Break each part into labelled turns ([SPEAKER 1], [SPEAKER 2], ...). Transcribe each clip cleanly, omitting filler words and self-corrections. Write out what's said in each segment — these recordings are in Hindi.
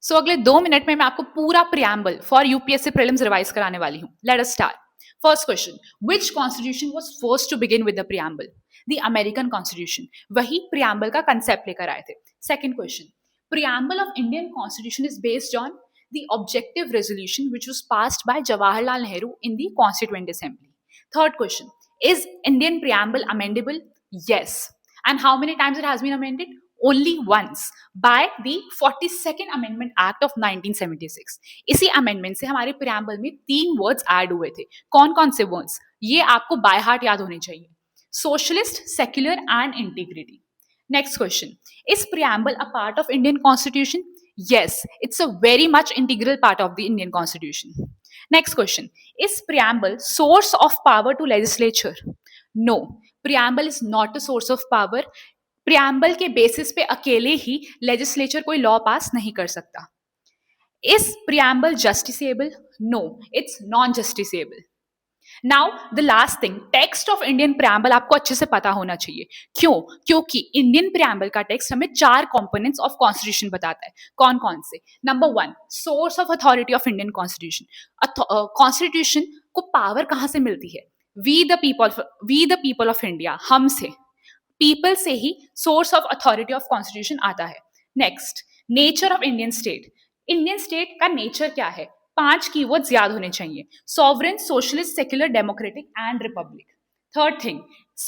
[SPEAKER 1] सो अगले 2 मिनट में मैं आपको पूरा preamble for UPSC prelims revise कराने वाली हूँ. Let us start. First question, which constitution was first to begin with the preamble? The American constitution. वही प्रियम्बल का कंसेप्ट लेकर आए थे. Second question, preamble of Indian constitution is based on the objective resolution which was passed by Jawaharlal Nehru in the Constituent Assembly. Third question, is Indian preamble amendable? Yes. And how many times it has been amended? Only once, by the 42nd Amendment Act of 1976. इसी amendment से हमारे preamble में 3 words add हुए थे. कौन कौन से words? ये आपको by heart याद होने चाहिए. Socialist, secular and integrity. Next question, is preamble a part of Indian Constitution? Yes, it's a very much integral part of the Indian Constitution. Next question, is preamble source of power to legislature? No, preamble is not a source of power. preamble के basis पे अकेले ही legislature कोई law pass नहीं कर सकता. Is preamble justiciable? No, it's non-justiciable. Now the last thing, text of Indian preamble आपको अच्छे से पता होना चाहिए. क्यों? क्योंकि इंडियन प्रियम्बल का टेक्स्ट हमें 4 कंपोनेंट्स ऑफ कॉन्स्टिट्यूशन बताता है. कौन कौन से? Number 1, source of authority of Indian constitution. Constitution को पावर कहां से मिलती है? We the people of India, हमसे, पीपल से ही source of authority of constitution आता है. Next, nature of Indian state. Indian state का नेचर क्या है? 5 कीवर्ड्स याद होने चाहिए. Sovereign, socialist, secular, democratic and republic. Third thing,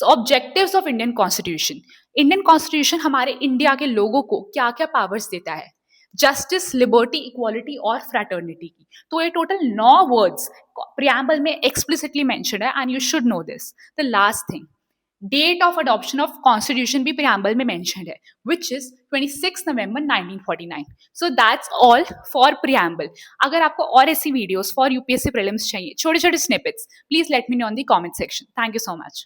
[SPEAKER 1] objectives of Indian constitution. Indian constitution हमारे इंडिया के लोगों को क्या क्या पावर्स देता है? जस्टिस, लिबर्टी, इक्वालिटी और फ्रैटर्निटी की. तो ये टोटल 9 वर्ड्स प्रियम्बल में एक्सप्लिसिटली मेंशन्ड है and you should know this. The last thing, date of adoption of constitution भी प्रियम्बल में मेंशन्ड है, which is 26 November 1949. So that's all for preamble. अगर आपको और ऐसी वीडियोस फॉर यूपीएससी प्रीलिम्स चाहिए, छोटे छोटे snippets, please let me know in the comment section. Thank you so much.